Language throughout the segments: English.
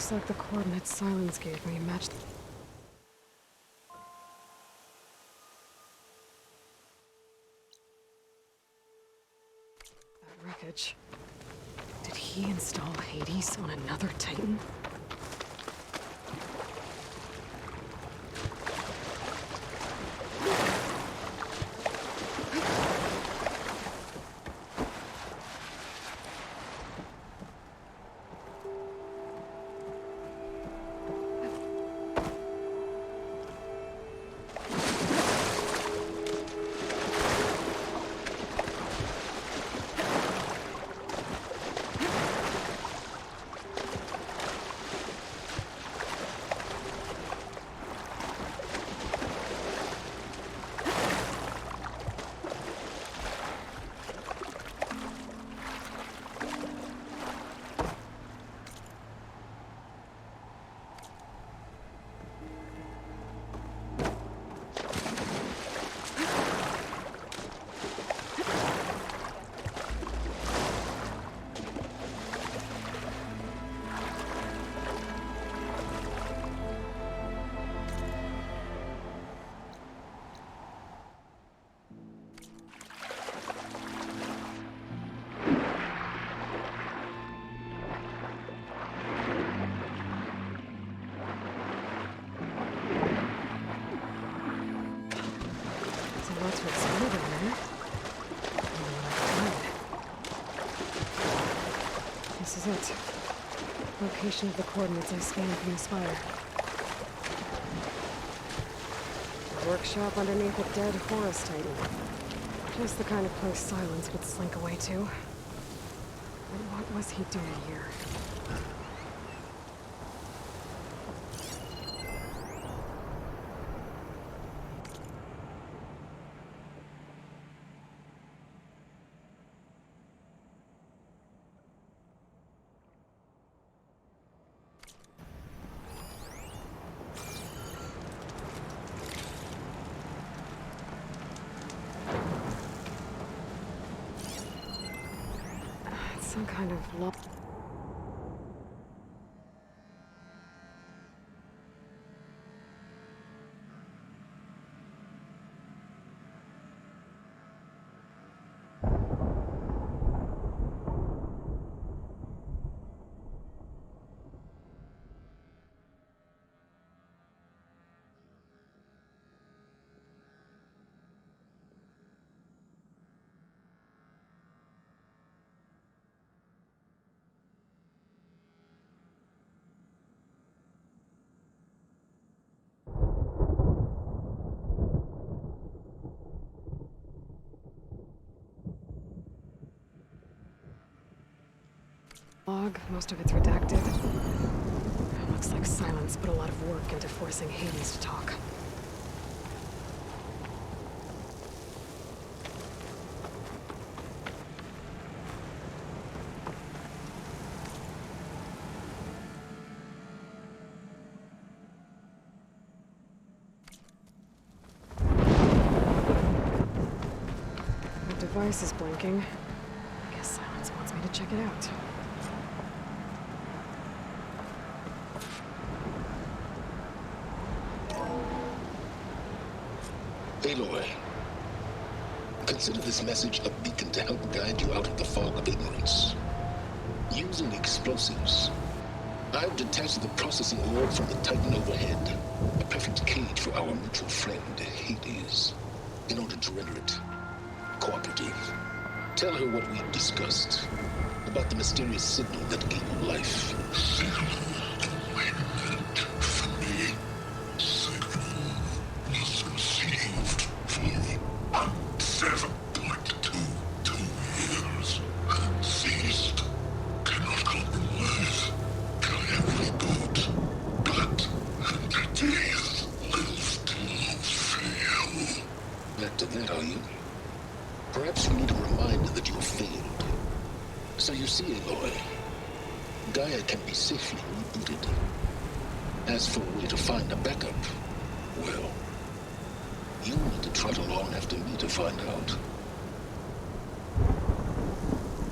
Looks like the coordinates Silence gave me matched that wreckage. Did he install Hades on another Titan? Lots of exploded in there. This is it. Location of the coordinates I scanned from the spire. A workshop underneath a dead forest titan. Just the kind of place Silence would slink away to. But what was he doing here? Some kind of law. Log, most of it's redacted. Looks like Silence put a lot of work into forcing Hades to talk. The device is blinking. I guess Silence wants me to check it out. Aloy, consider this message a beacon to help guide you out of the fog of ignorance. Using explosives, I've detached the processing orb from the Titan overhead, a perfect cage for our mutual friend, Hades, in order to render it cooperative. Tell her what we've discussed about the mysterious signal that gave you life. Back to that, are you? Perhaps you need a reminder that you have failed. So you see, Aloy, Gaia can be safely rebooted. As for a way to find a backup, well, you'll need to trot along after me to find out.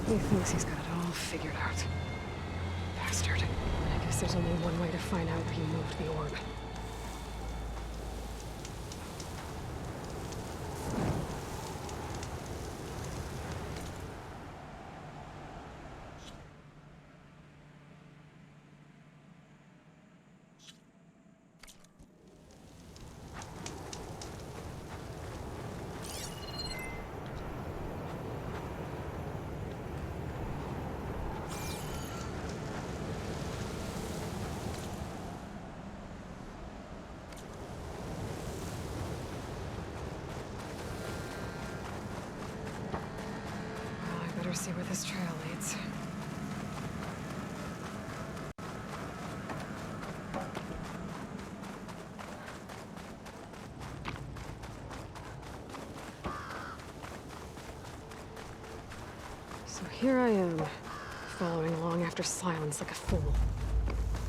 He thinks he's got it all figured out. Bastard. I guess guess there's only one way to find out where he moved the orb. See where this trail leads. So here I am, following along after Silence like a fool.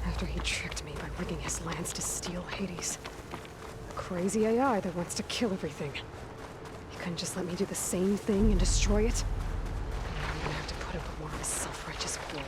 After he tricked me by rigging his lance to steal Hades. A crazy AI that wants to kill everything. He couldn't just let me do the same thing and destroy it? I'm gonna have to put up with more of his self-righteous bull.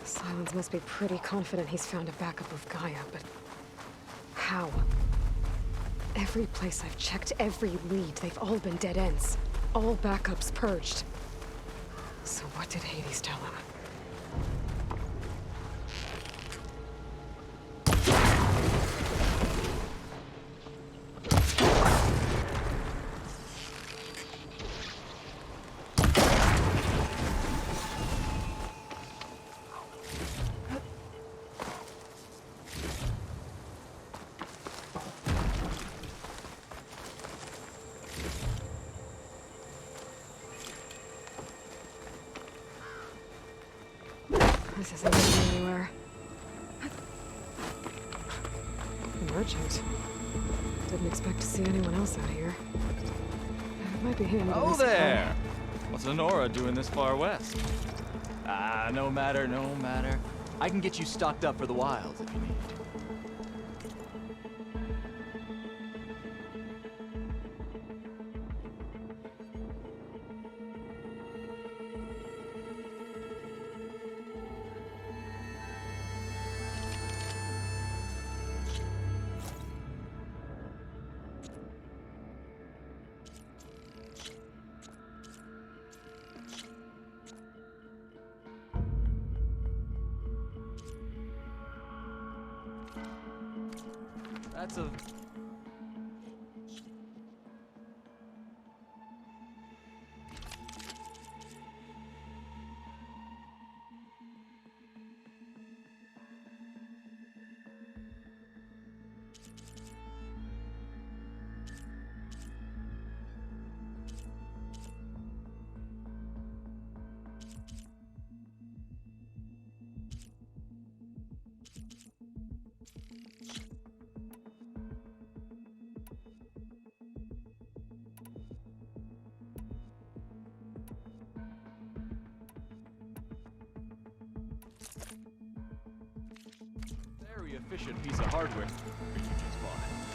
Silence must be pretty confident he's found a backup of Gaia, but how? Every place I've checked, every lead, they've all been dead ends. All backups purged. So what did Hades tell him? This isn't going anywhere. Merchant. Didn't expect to see anyone else out here. It might be him. Oh there! What's Honora doing this far west? Ah, no matter, no matter. I can get you stocked up for the wilds if you need. That's a... very efficient piece of hardware you just bought.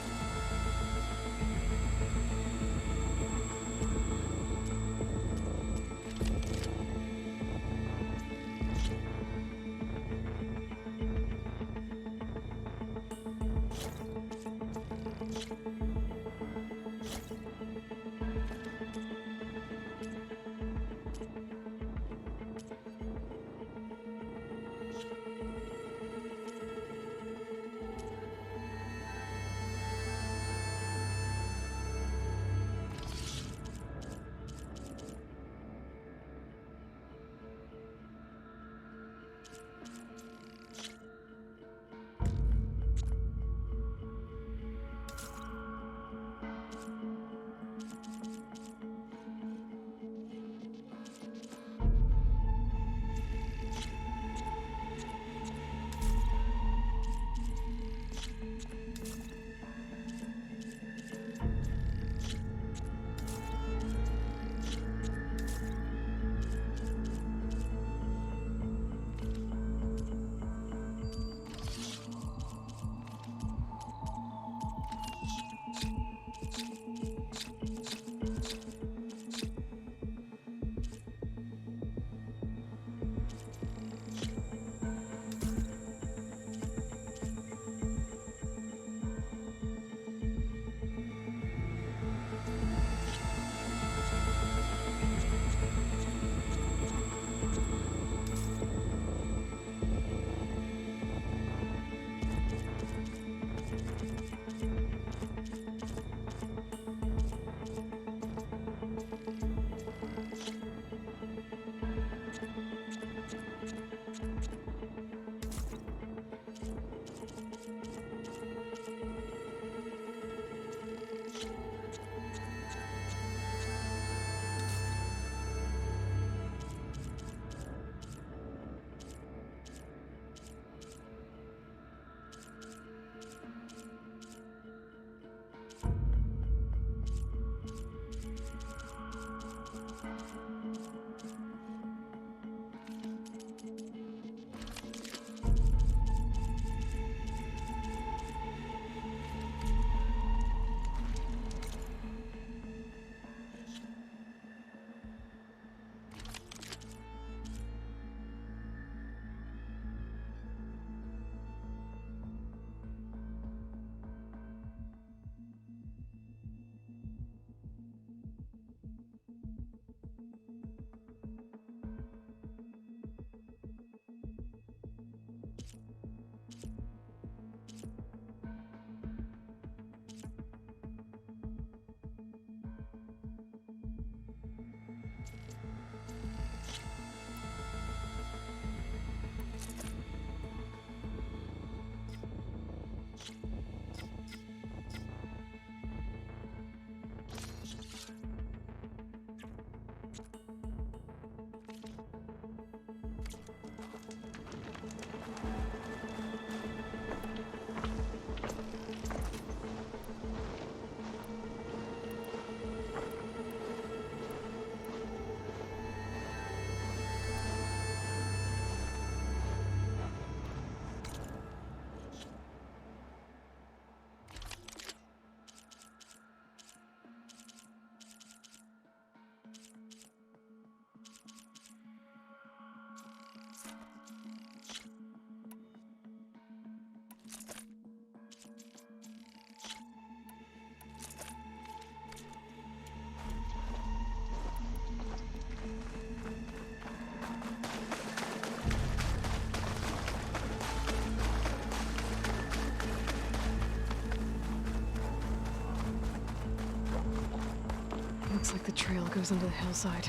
Looks like the trail goes into the hillside.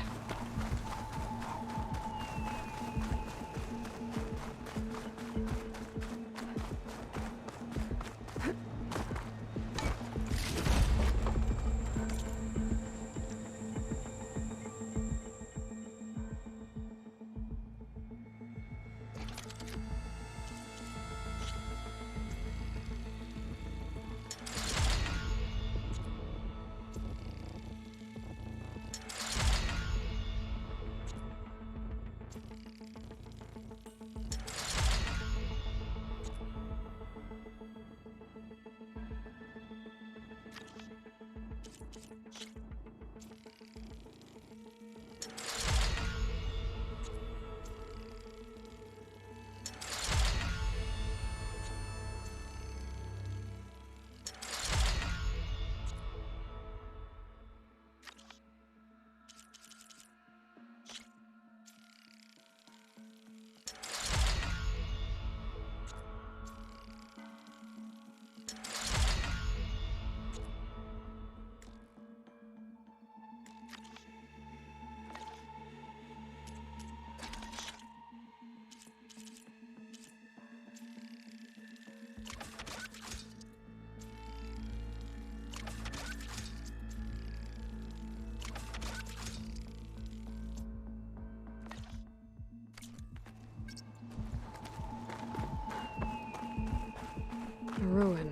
A ruin.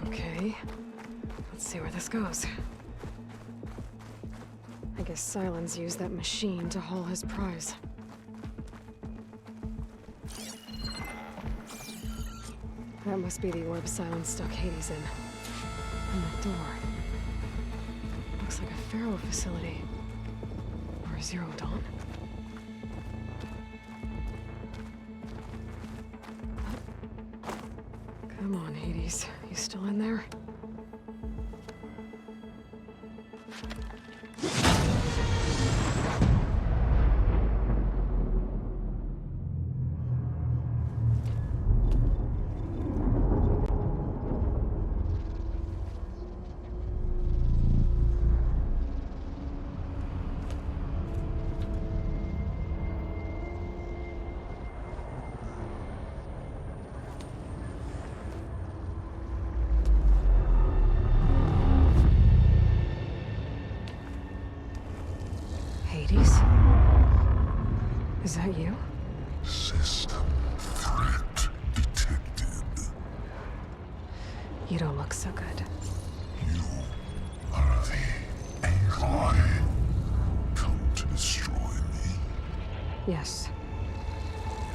Okay. Let's see where this goes. I guess Sylens used that machine to haul his prize. That must be the orb Sylens stuck Hades in. And that door. Looks like a Pharaoh facility. Or a Zero Dawn. Come on, Hades. You still in there? Hades? Is that you? System threat detected. You don't look so good. You are the Aloy. Come to destroy me. Yes.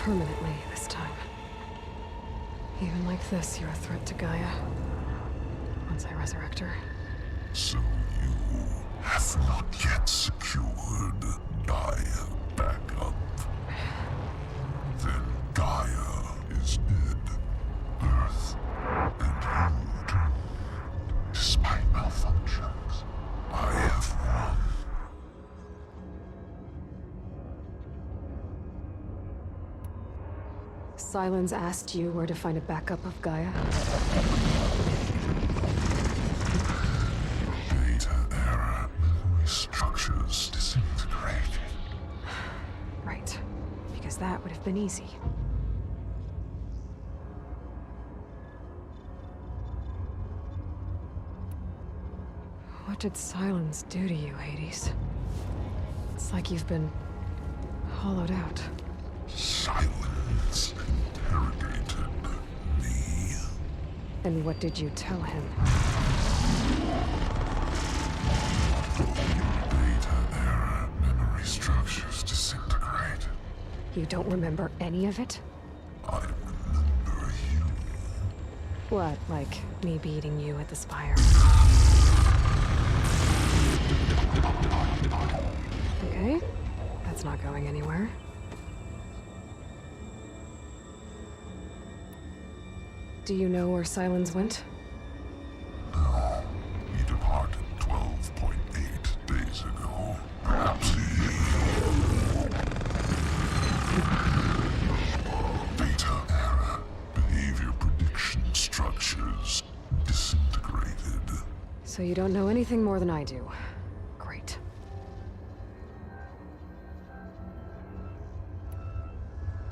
Permanently this time. Even like this, you're a threat to Gaia. Once I resurrect her. So you have not yet secured Gaia back up. Then Gaia is dead. Earth and you, despite malfunctions, I have won. Sylens asked you where to find a backup of Gaia? Data error. Memory structures disintegrated. Right. Because that would have been easy. What did Sylens do to you, Hades? It's like you've been hollowed out. Silence interrogated me. And what did you tell him? Data error. Memory structures disintegrate. You don't remember any of it? I remember you. What, like me beating you at the Spire? Okay, that's not going anywhere. Do you know where Sylens went? No. He departed 12.8 days ago. Perhaps he... Data error. Behavior prediction structures disintegrated. So you don't know anything more than I do. Great.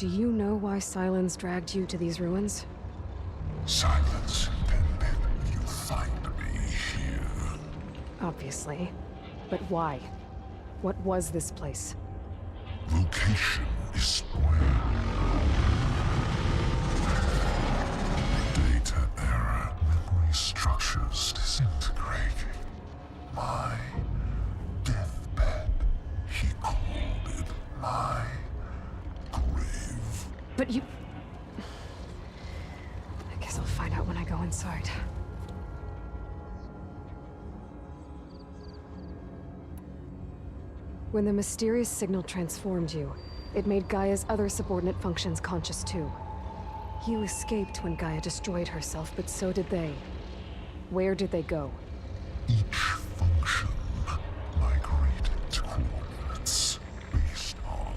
Do you know why Sylens dragged you to these ruins? Silence intended you find me here. Obviously. But why? What was this place? Location is spoiled. Data error. Memory structures disintegrating. My deathbed. He called it my grave. But you... I guess I'll find out when I go inside. When the mysterious signal transformed you, it made Gaia's other subordinate functions conscious too. You escaped when Gaia destroyed herself, but so did they. Where did they go? Each function migrated to coordinates based on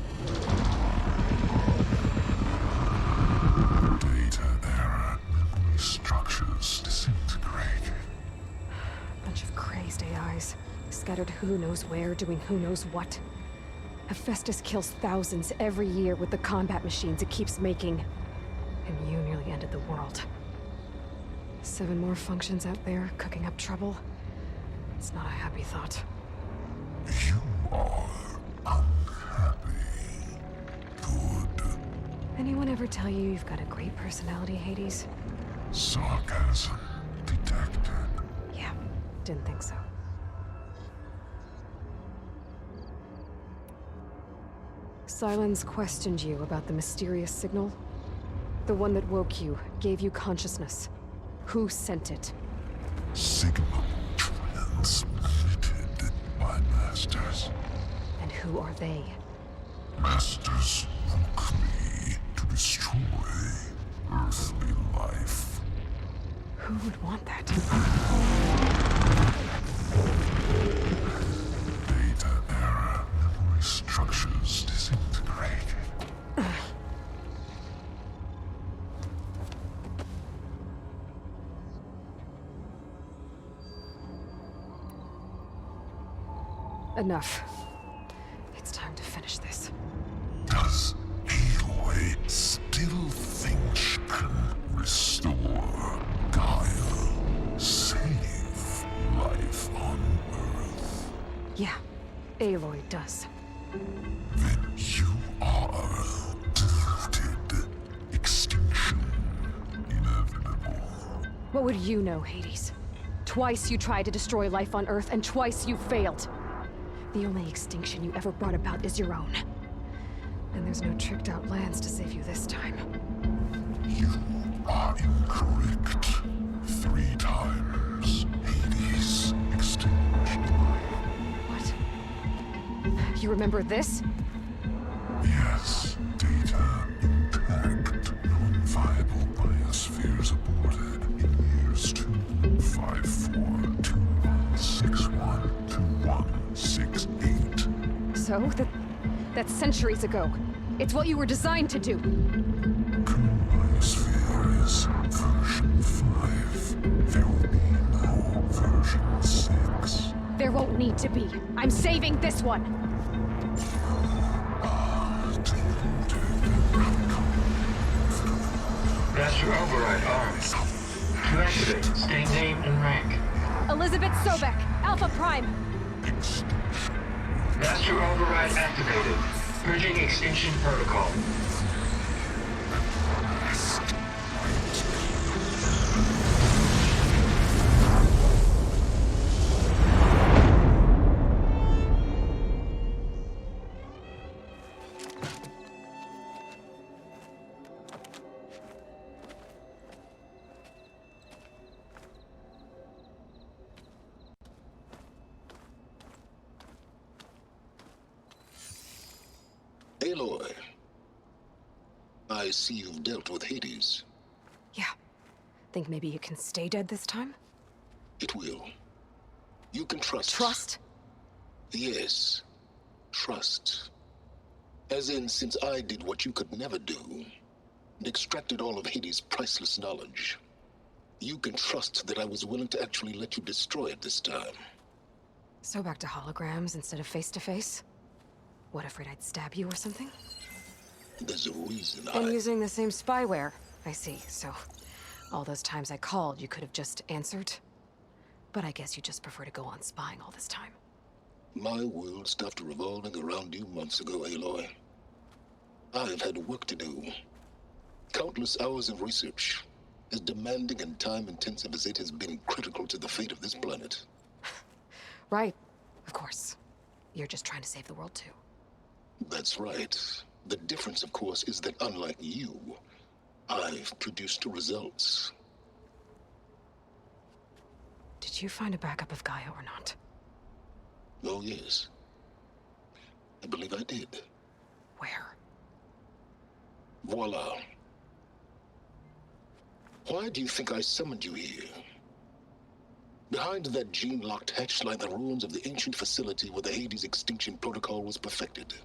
data error. Memory structures disintegrating. Bunch of crazed AIs, scattered who knows where, doing who knows what. Hephaestus kills thousands every year with the combat machines it keeps making. And you nearly ended the world. 7 more functions out there, cooking up trouble. It's not a happy thought. You are unhappy. Good. Anyone ever tell you you've got a great personality, Hades? Sarcasm detected. Yeah, didn't think so. Sylens questioned you about the mysterious signal. The one that woke you, gave you consciousness. Who sent it? Signal transmitted by masters. And who are they? Masters woke me to destroy earthly life. Who would want that? Data error. Memory structures disintegrating. Enough. It's time to finish this. Does Aloy still think she can restore Gaia? Save life on Earth? Yeah, Aloy does. Then you are deluded. Extinction inevitable. What would you know, Hades? Twice you tried to destroy life on Earth, and twice you failed. The only extinction you ever brought about is your own. And there's no tricked-out lands to save you this time. You are incorrect. 3 times. Hades extinguished life. What? You remember this? Yes, data intact. Non-viable biospheres aborted in years 2154, 2161, 2168. So? That's centuries ago. It's what you were designed to do. Biosphere is version 5. There will be no version 6. There won't need to be. I'm saving this one. Master Override armed. To activate, state name and rank. Elizabeth Sobek, Alpha Prime. Master Override activated. Purging extinction protocol. Aloy, I see you've dealt with Hades. Yeah. Think maybe you can stay dead this time? It will. You can trust. Trust? Yes. Trust. As in, since I did what you could never do, and extracted all of Hades' priceless knowledge, you can trust that I was willing to actually let you destroy it this time. So back to holograms instead of face-to-face? What, afraid I'd stab you or something? There's a reason And using the same spyware. I see, so all those times I called, you could have just answered. But I guess you just prefer to go on spying all this time. My world stopped revolving around you months ago, Aloy. I've had work to do. Countless hours of research, as demanding and time-intensive as it has been critical to the fate of this planet. Right, of course. You're just trying to save the world too. That's right. The difference, of course, is that unlike you, I've produced results. Did you find a backup of Gaia or not? Oh, yes. I believe I did. Where? Voila. Why do you think I summoned you here? Behind that gene-locked hatch lie the ruins of the ancient facility where the Hades extinction protocol was perfected.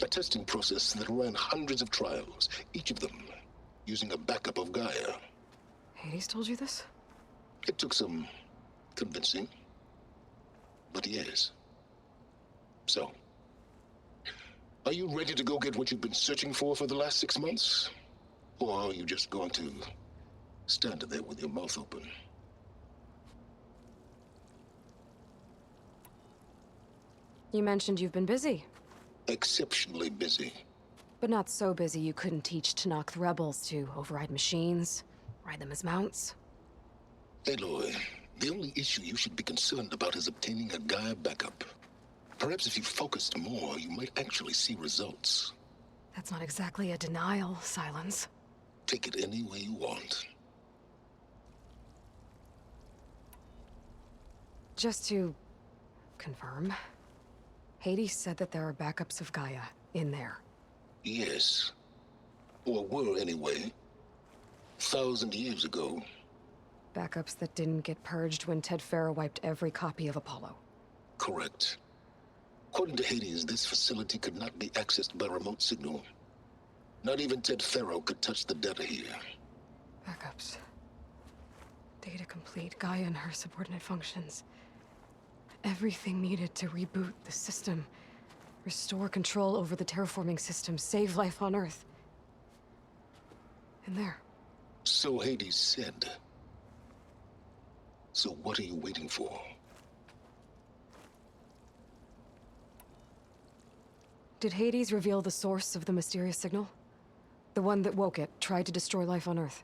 A testing process that ran hundreds of trials, each of them using a backup of Gaia. Hades told you this? It took some convincing, but yes. So, are you ready to go get what you've been searching for the last 6 months? Or are you just going to stand there with your mouth open? You mentioned you've been busy. Exceptionally busy. But not so busy you couldn't teach Tanakh the rebels to override machines, ride them as mounts. Aloy, the only issue you should be concerned about is obtaining a Gaia backup. Perhaps if you focused more, you might actually see results. That's not exactly a denial, Silence. Take it any way you want. Just to confirm, Hades said that there are backups of Gaia in there. Yes. Or were anyway. 1,000 years ago. Backups that didn't get purged when Ted Farrow wiped every copy of Apollo. Correct. According to Hades, this facility could not be accessed by remote signal. Not even Ted Farrow could touch the data here. Backups. Data complete, Gaia and her subordinate functions. Everything needed to reboot the system. Restore control over the terraforming system, save life on Earth. And there. So Hades said. So what are you waiting for? Did Hades reveal the source of the mysterious signal? The one that woke it, tried to destroy life on Earth?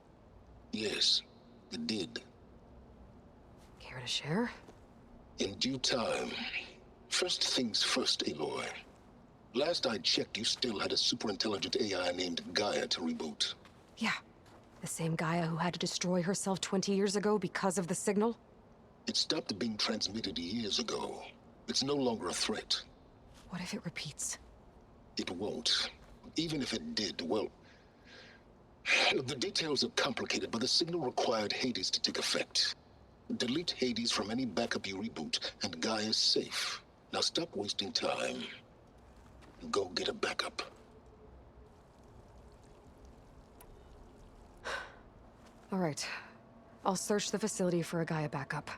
Yes, it did. Care to share? In due time. First things first, Aloy. Last I checked, you still had a super-intelligent AI named Gaia to reboot. Yeah. The same Gaia who had to destroy herself 20 years ago because of the signal? It stopped being transmitted years ago. It's no longer a threat. What if it repeats? It won't. Even if it did, well... The details are complicated, but the signal required Hades to take effect. Delete Hades from any backup you reboot, and Gaia's safe. Now stop wasting time. Go get a backup. All right. I'll search the facility for a Gaia backup.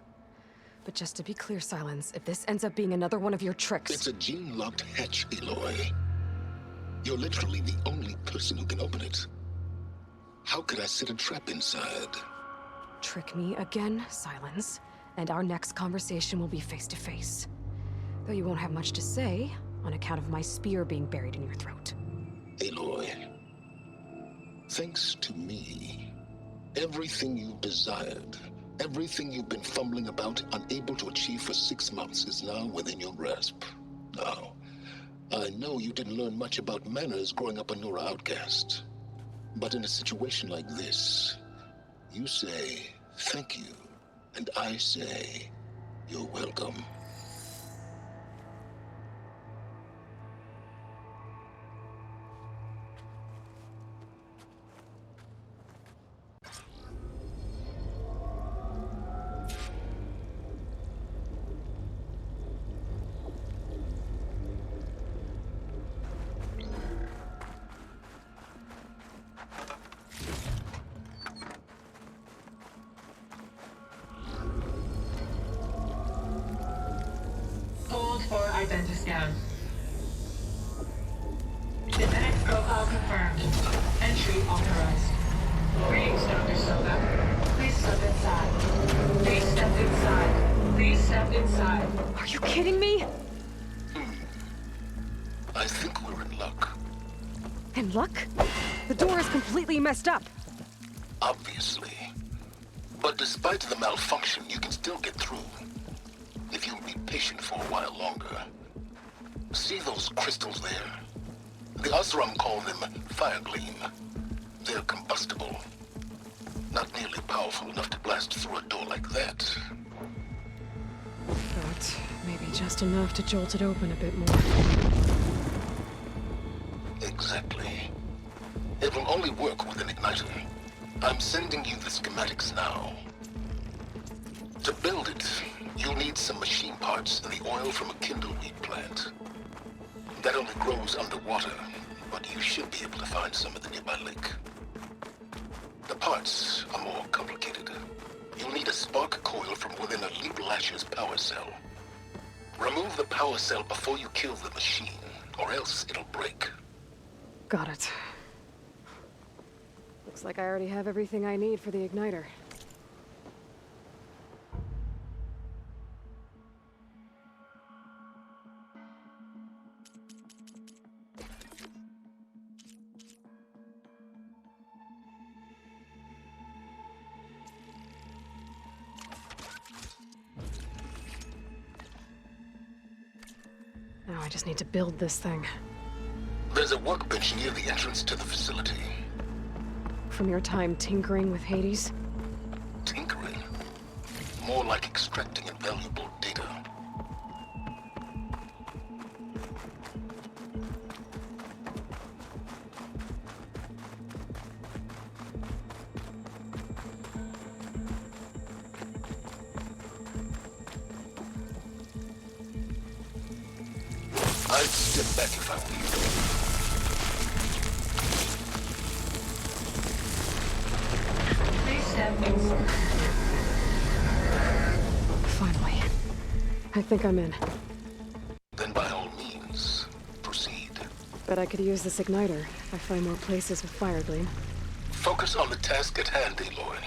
But just to be clear, Silence, if this ends up being another one of your tricks... It's a gene-locked hatch, Aloy. You're literally the only person who can open it. How could I set a trap inside? Trick me again, Silence, and our next conversation will be face-to-face. Though you won't have much to say, on account of my spear being buried in your throat. Aloy, thanks to me, everything you've desired, everything you've been fumbling about, unable to achieve for 6 months, is now within your grasp. Now, I know you didn't learn much about manners growing up a Nora outcast. But in a situation like this, you say, thank you, and I say, you're welcome. Hold for identiscan. Genetic profile step inside. Please step inside. Please step inside. Are you kidding me? I think we're in luck. In luck? The door is completely messed up. Obviously. But despite the malfunction, you can still get through. If you'll be patient for a while longer. See those crystals there? The Osram call them Firegleam. They're combustible. Not nearly powerful enough to blast through a door like that. But maybe just enough to jolt it open a bit more. Exactly. It will only work with an igniter. I'm sending you the schematics now. To build it, you'll need some machine parts and the oil from a kindleweed plant. That only grows underwater, but you should be able to find some at the nearby lake. The parts are more complicated. You'll need a spark coil from within a Leap Lasher's power cell. Remove the power cell before you kill the machine, or else it'll break. Got it. Looks like I already have everything I need for the igniter. Now I just need to build this thing. There's a workbench near the entrance to the facility. From your time tinkering with Hades? Tinkering? More like extracting invaluable data. I'd step back if I were you. Please step inside. Finally. I think I'm in. Then by all means, proceed. Bet I could use this igniter if I find more places with Firegleam. Focus on the task at hand, Aloy.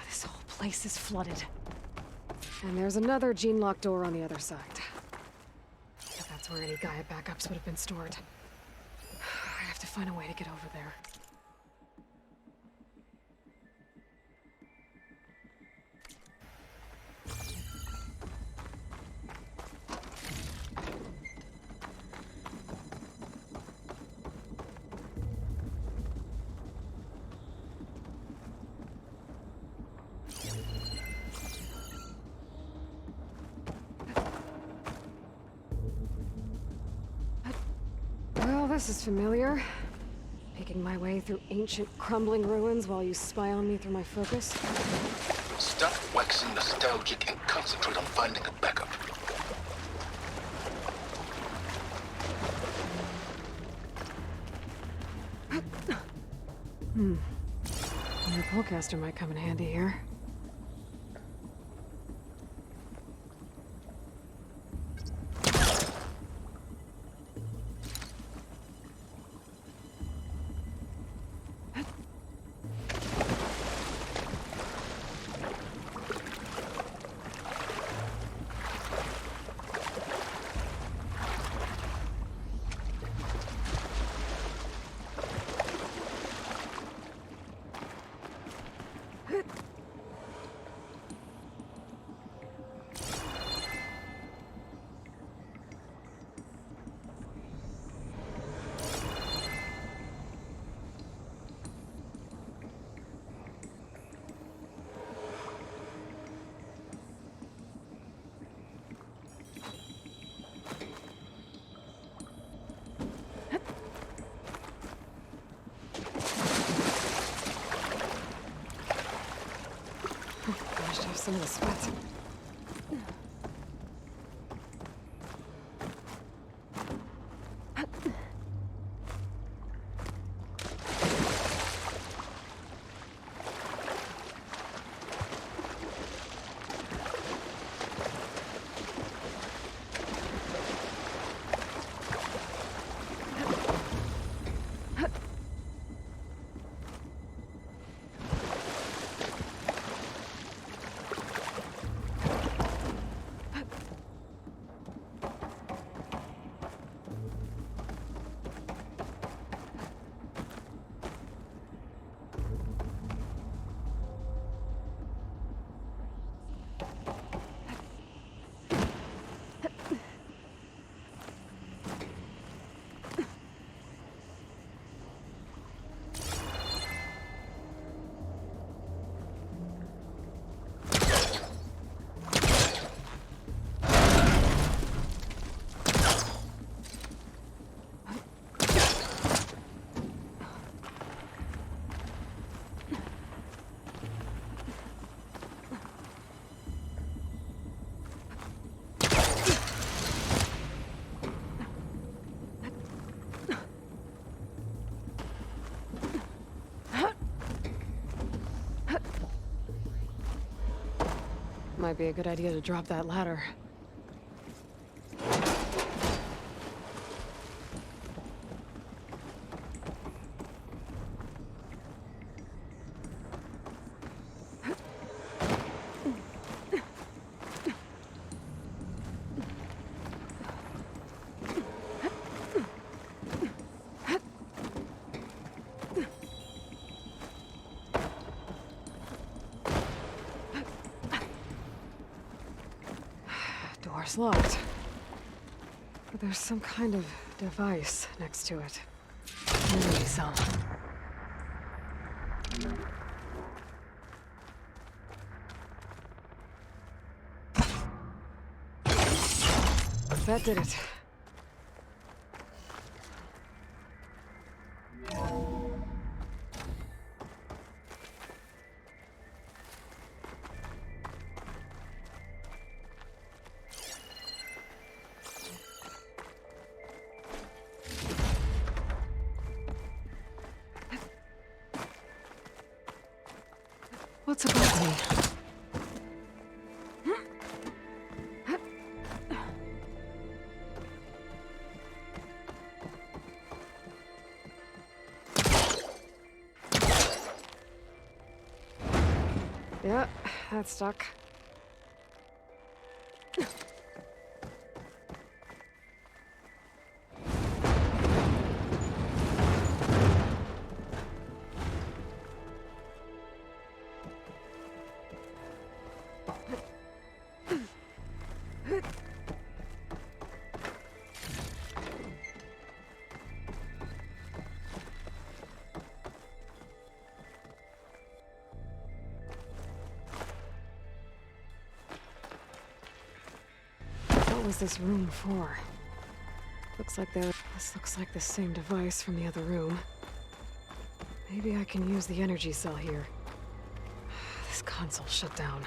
This whole place is flooded. And there's another gene-lock door on the other side. But that's where any Gaia backups would have been stored. I have to find a way to get over there. Well, this is familiar. Picking my way through ancient, crumbling ruins while you spy on me through my focus. Stop waxing nostalgic and concentrate on finding a backup. Your Pullcaster might come in handy here. Some of the sweat. Might be a good idea to drop that ladder. Door's locked. But there's some kind of device next to it. Energy cell. That did it. What's above me? Yeah, that's stuck. What was this room for? This looks like the same device from the other room. Maybe I can use the energy cell here. This console shut down.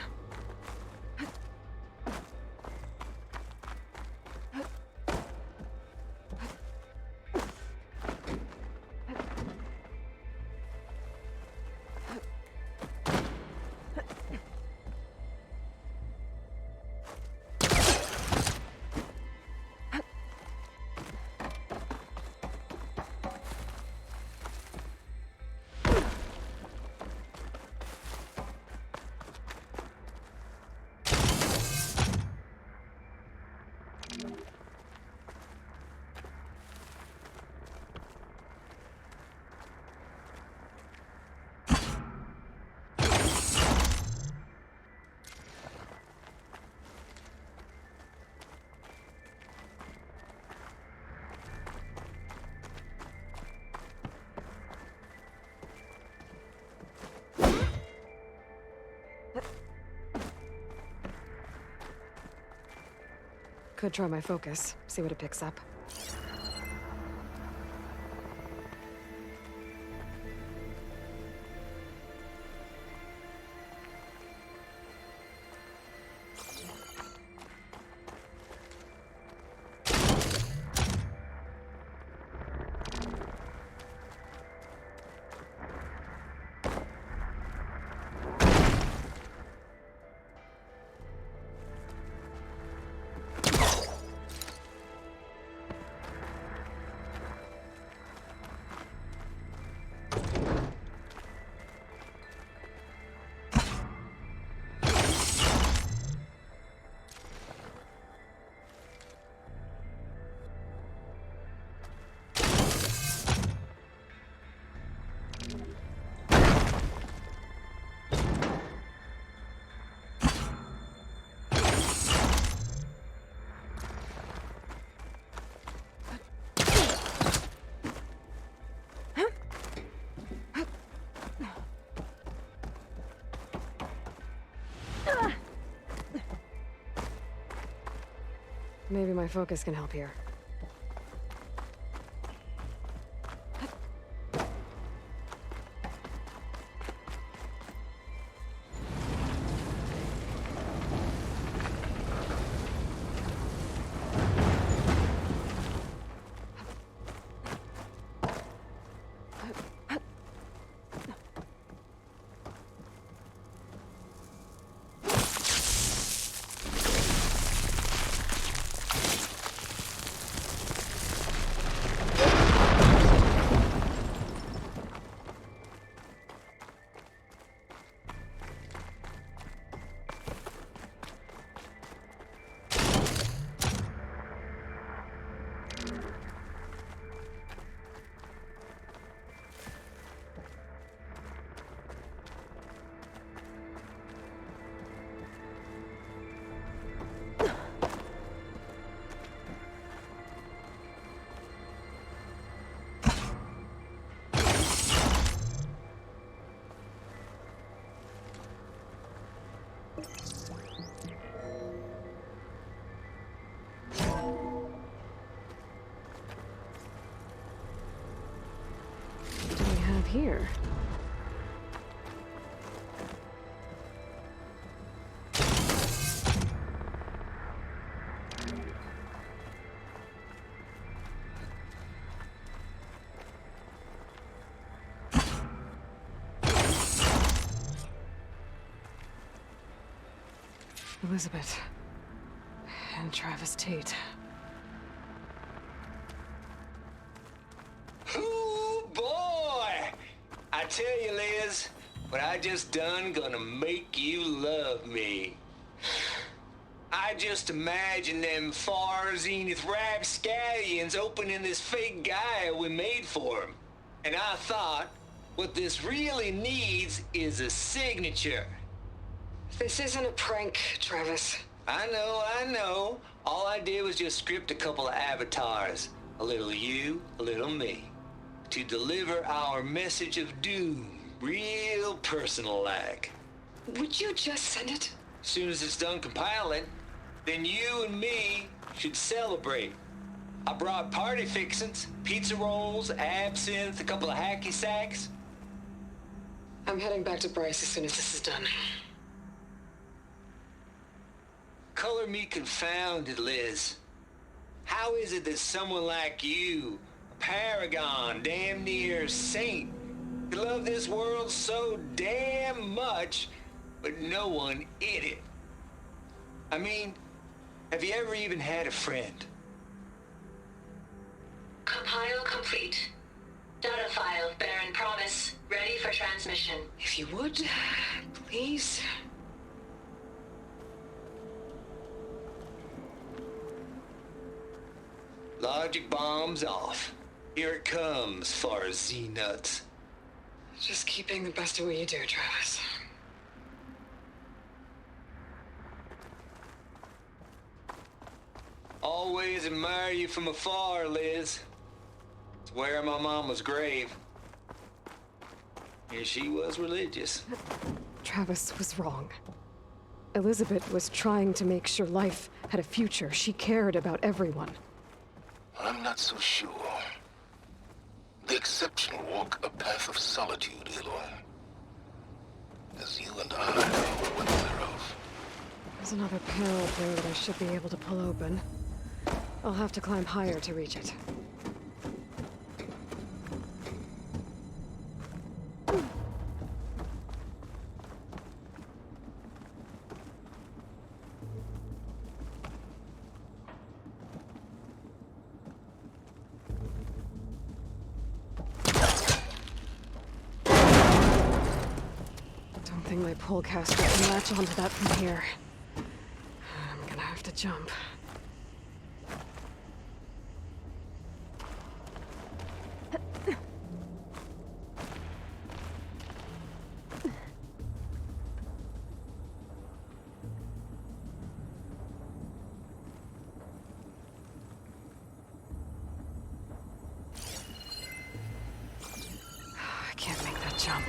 Could try my focus, see what it picks up. Maybe my focus can help here. here? Elizabeth. And Travis Tate. Ooh, boy! I tell you, Liz, what I just done gonna make you love me. I just imagine them far zenith rapscallions opening this fake guy we made for him. And I thought, what this really needs is a signature. This isn't a prank, Travis. I know. All I did was just script a couple of avatars. A little you, a little me. To deliver our message of doom, real personal-like. Would you just send it? Soon as it's done compiling, then you and me should celebrate. I brought party fixins, pizza rolls, absinthe, a couple of hacky sacks. I'm heading back to Bryce as soon as this is done. Color me confounded, Liz. How is it that someone like you, a paragon, damn near saint, could love this world so damn much, but no one in it? I mean, have you ever even had a friend? Compile complete. Data file, Baron Promise, ready for transmission. If you would, please. Logic bomb's off. Here it comes, far as Z-nuts. Just keep being the best at what you do, Travis. Always admire you from afar, Liz. It's where my mama's grave. And she was religious. Travis was wrong. Elizabeth was trying to make sure life had a future. She cared about everyone. I'm not so sure. The exception walk a path of solitude, Aloy. As you and I are well aware of. There's another panel there that I should be able to pull open. I'll have to climb higher to reach it. Don't think my pullcaster can latch onto that from here. I'm gonna have to jump. I can't make that jump.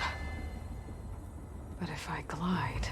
But if I glide...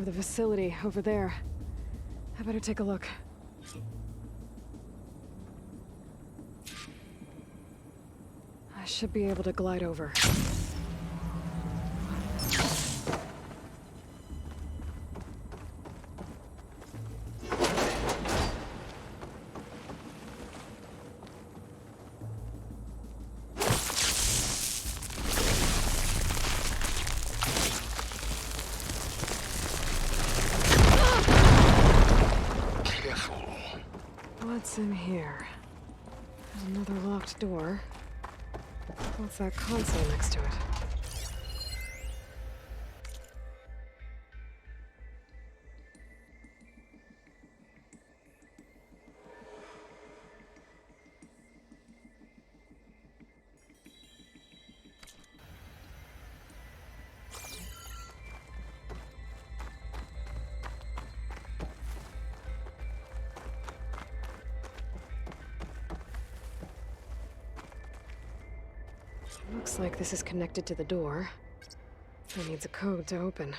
of the facility over there. I better take a look. I should be able to glide over. What's in here? There's another locked door. What's that console next to it? Looks like this is connected to the door. It needs a code to open.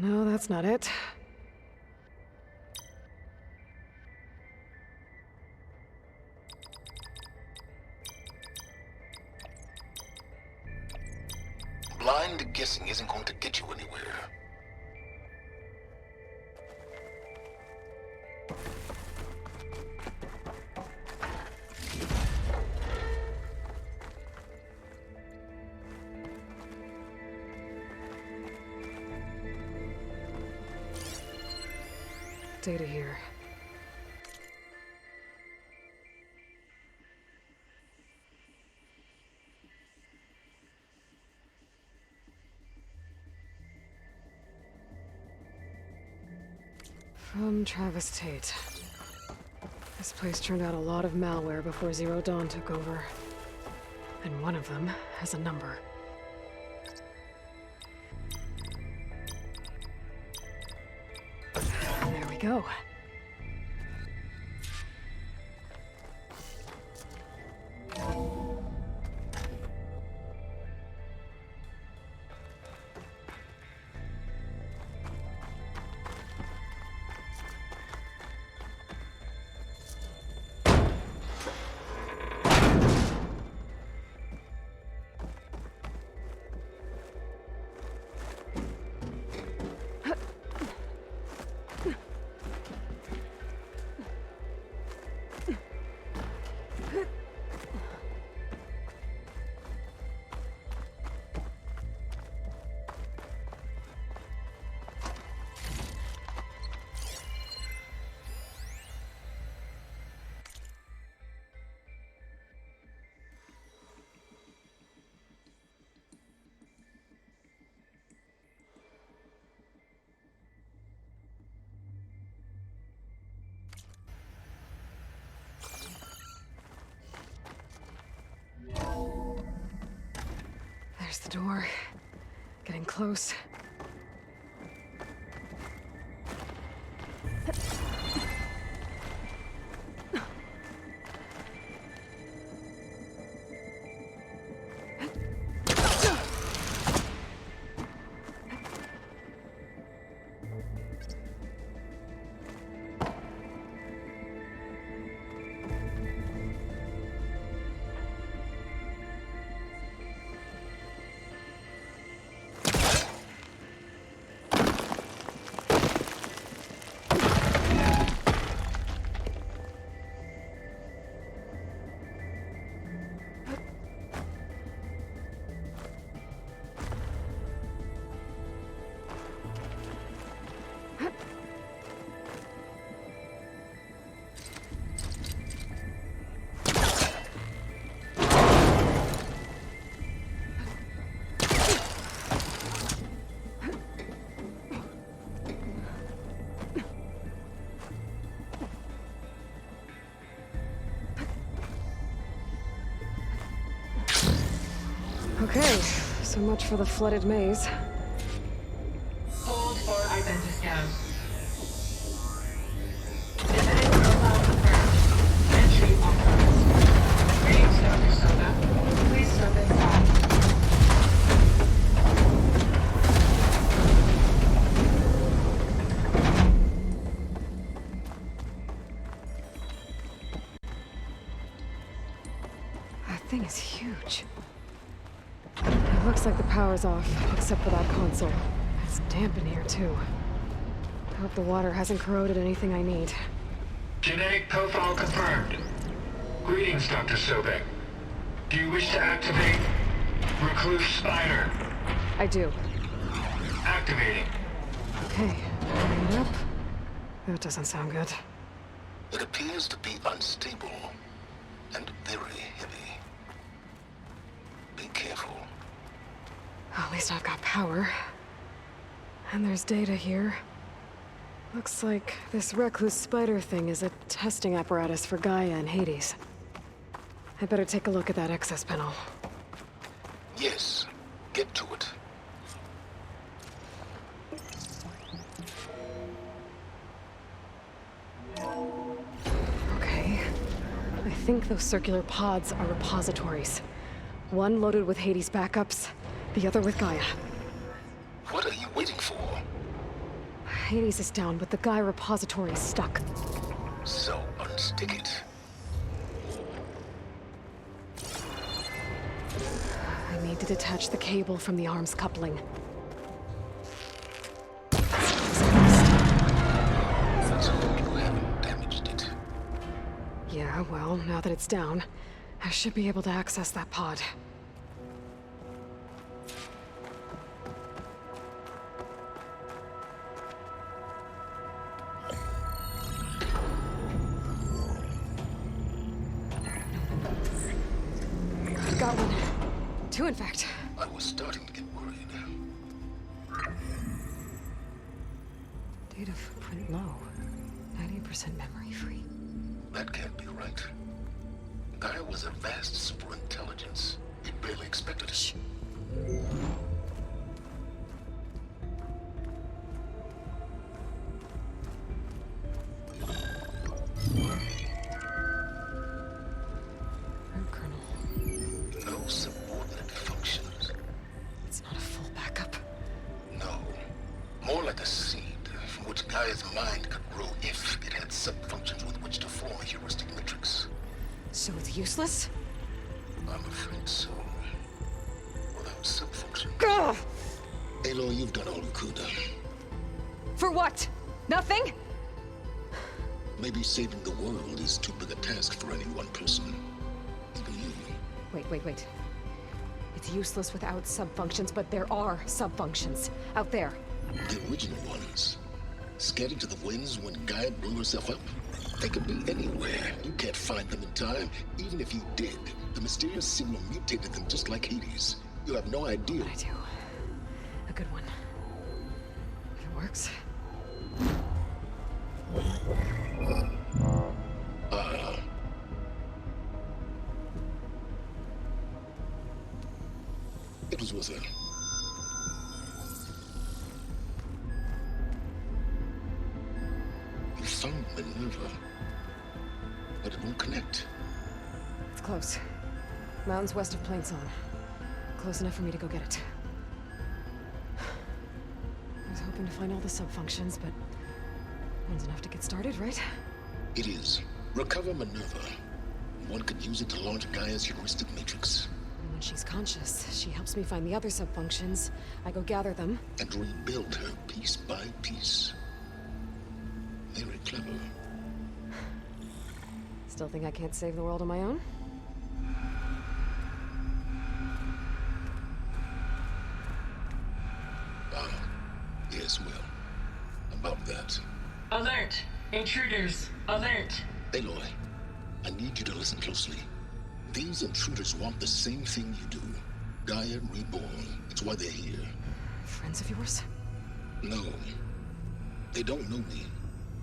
No, that's not it. Blind guessing isn't going to get you anywhere. Data here. From Travis Tate. This place turned out a lot of malware before Zero Dawn took over. And one of them has a number. There we go. There's the door. Getting close. Okay, so much for the flooded maze. Hold for identiscan. Visiting profile confirmed. Entry authorized. Reading status soda. Please step inside. thing is huge. It looks like the power's off, except for that console. It's damp in here, too. I hope the water hasn't corroded anything I need. Genetic profile confirmed. Greetings, Dr. Sobek. Do you wish to activate Recluse Spider? I do. Activating. Okay, bring it up. That doesn't sound good. It appears to be unstable and very heavy. Be careful. At least I've got power. And there's data here. Looks like this Recluse Spider thing is a testing apparatus for Gaia and Hades. I better take a look at that access panel. Yes, get to it. Okay. I think those circular pods are repositories. One loaded with Hades backups, the other with Gaia. What are you waiting for? Hades is down, but the Gaia repository is stuck. So unstick it. I need to detach the cable from the arms coupling. Let's hope you haven't damaged it. Yeah, well, now that it's down, I should be able to access that pod. I've got one. Two, in fact. I was starting to get worried. Data footprint low. 90% memory free. That can't be right. Gaia was a vast superintelligence. It barely expected it. Root kernel. No subordinate functions. It's not a full backup. No. More like a seed from which Gaia's mind could grow if it had sub-functions with which to form a heuristic matrix. So it's useless? I'm afraid so. Without sub-function. Gah! Aloy, you've done all you could. For what? Nothing? Maybe saving the world is too big a task for any one person. Even you. Wait. It's useless without subfunctions, but there are subfunctions out there. The original ones. Scattered to the winds when Gaia blew herself up? They could be anywhere. You can't find them in time. Even if you did, the mysterious signal mutated them just like Hades. You have no idea. But I do. A good one. If it works. It was worth it. You found Minerva, but it won't connect. It's close. Mountains west of Plainsong. Close enough for me to go get it. I was hoping to find all the subfunctions, but one's enough to get started, right? It is. Recover Minerva. One could use it to launch Gaia's heuristic matrix. And when she's conscious, she helps me find the other subfunctions. I go gather them. And rebuild her piece by piece. Very clever. Still think I can't save the world on my own? Yes, well. About that. Alert! Intruders! Alert! Aloy, I need you to listen closely. These intruders want the same thing you do. Gaia reborn. It's why they're here. Friends of yours? No. They don't know me.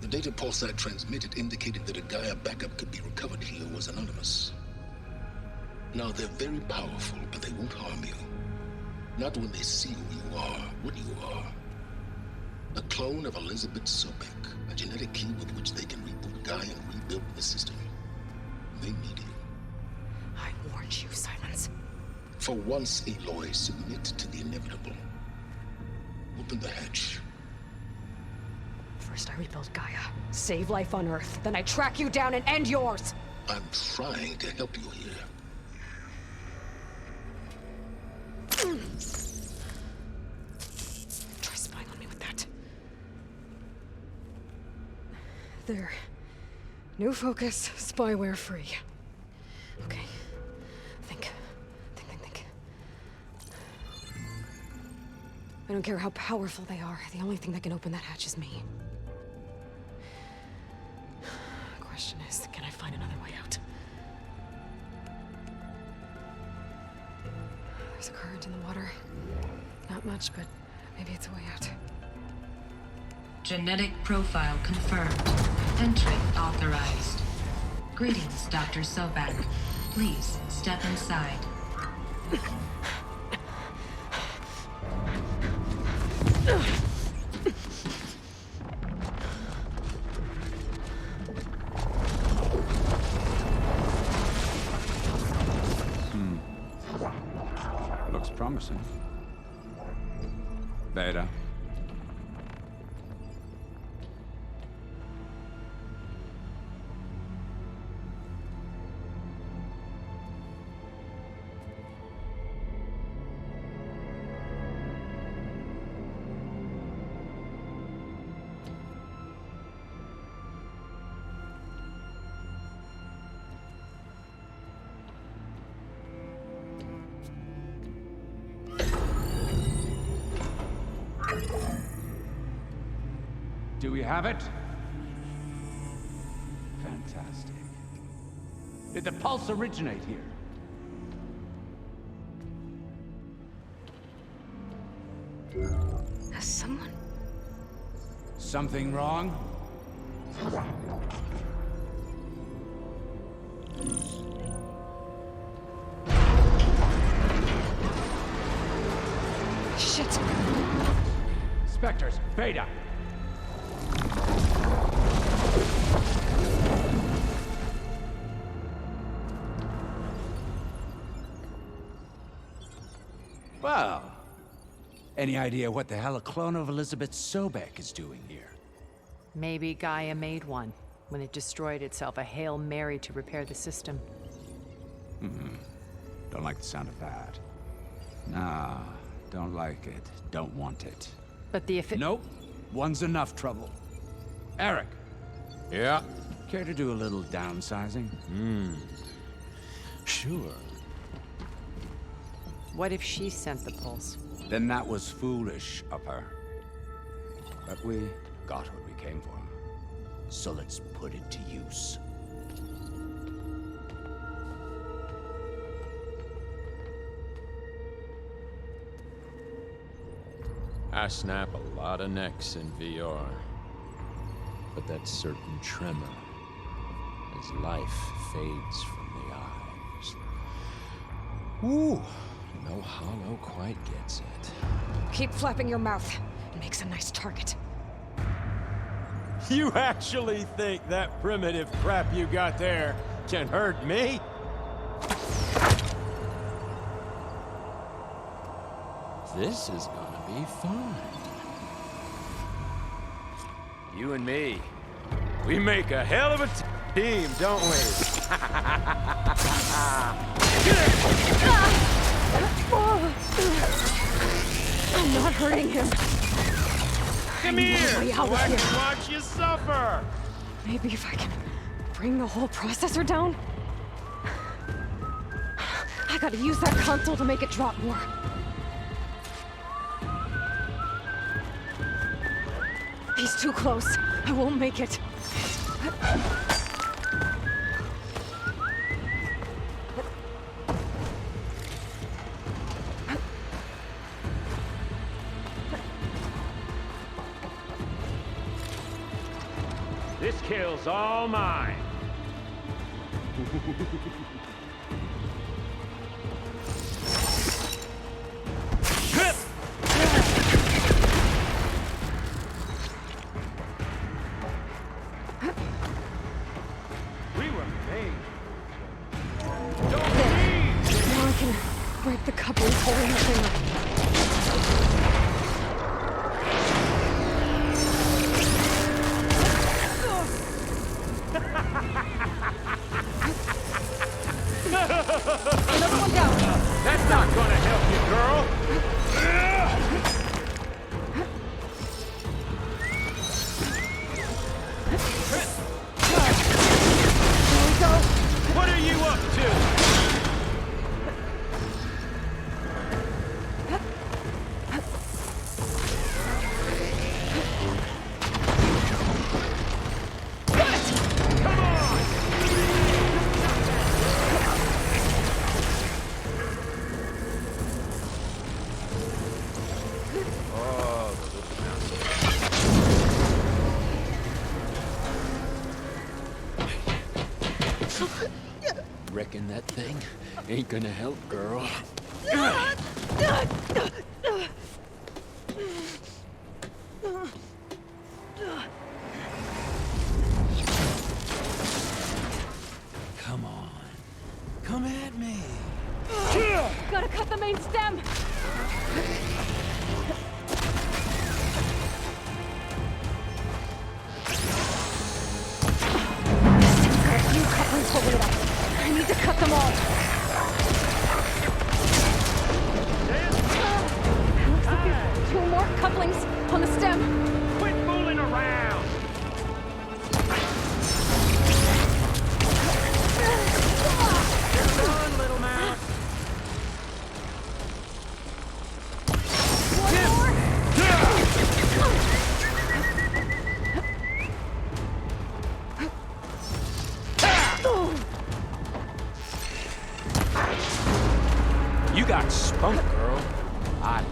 The data Pulsar transmitted indicated that a Gaia backup could be recovered here was anonymous. Now, they're very powerful, but they won't harm you. Not when they see who you are, what you are. A clone of Elizabeth Sobek, a genetic key with which they can reboot Gaia and rebuild the system. They need you. I warned you, Silence. For once, Aloy, submit to the inevitable. Open the hatch. First I rebuild Gaia, save life on Earth, then I track you down and end yours! I'm trying to help you here. There. New focus, spyware free. Okay. Think. I don't care how powerful they are. The only thing that can open that hatch is me. Question is, can I find another way out? There's a current in the water. Not much, but maybe it's a way out. Genetic profile confirmed. Entry authorized. Greetings, Dr. Sobek. Please step inside. Looks promising. Beta. Do we have it? Fantastic. Did the pulse originate here? Has someone... Something wrong? Shit! Spectres, Beta! Well, any idea what the hell a clone of Elizabeth Sobek is doing here? Maybe Gaia made one when it destroyed itself, a Hail Mary to repair the system. Don't like the sound of that. Nah, don't like it. Don't want it. But the Nope. One's enough trouble. Eric. Yeah? Care to do a little downsizing? Sure. What if she sent the pulse? Then that was foolish of her. But we got what we came for. So let's put it to use. I snap a lot of necks in VR. But that certain tremor as life fades from the eyes. Ooh, no hollow quite gets it. Keep flapping your mouth. It makes a nice target. You actually think that primitive crap you got there can hurt me? This is gonna be fun. You and me, we make a hell of a team, don't we? I'm not hurting him. Come here, so I can watch you suffer. Maybe if I can bring the whole processor down? I gotta use that console to make it drop more. He's too close. I won't make it. This kill's all mine. We were made. Don't leave! Now I can break the couplings holding the thing up. Another one down. That's not gonna help you, girl. Reckon that thing ain't gonna help, girl. Come on. Come at me. Gotta cut the main stem! A few couplings holding it up. I need to cut them all. Looks like there's 2 more couplings on the stem. Quit fooling around! You're done, little mouse. You got spunk, girl. I like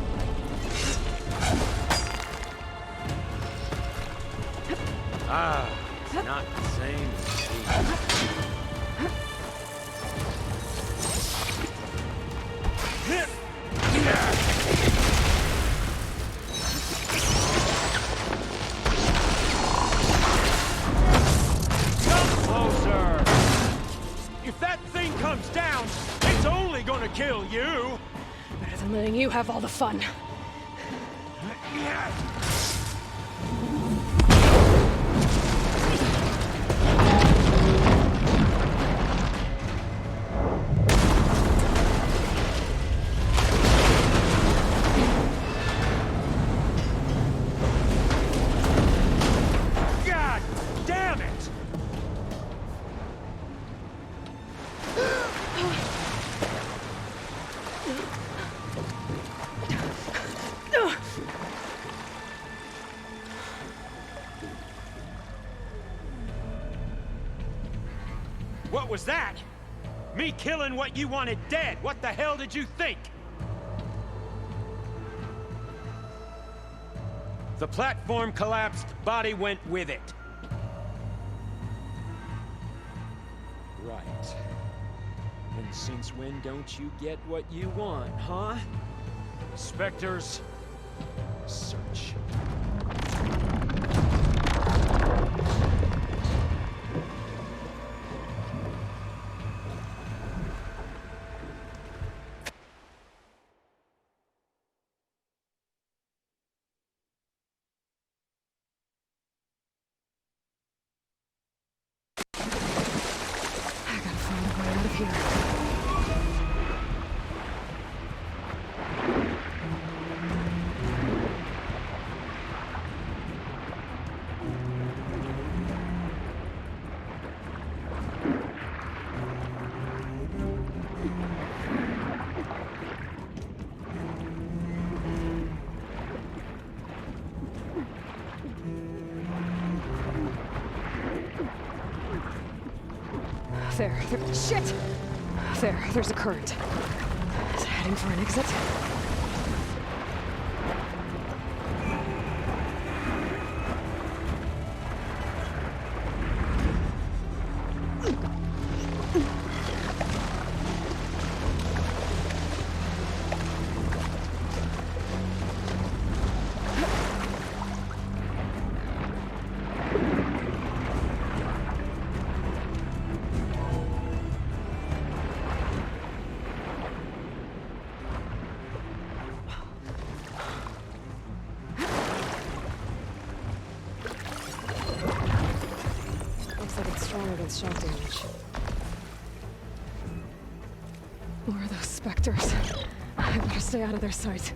it. Ah, it's not the same as Come closer! If that thing comes down, it's only gonna kill you! Better than letting you have all the fun. God damn it! What was that? Me killing what you wanted dead. What the hell did you think? The platform collapsed, body went with it. right. And since when don't you get what you want, huh? Spectres, Search. I gotta find a way out of here. There, shit! There's a current. Is it heading for an exit? Looks like it's strong against shock damage. More of those specters. I better stay out of their sight.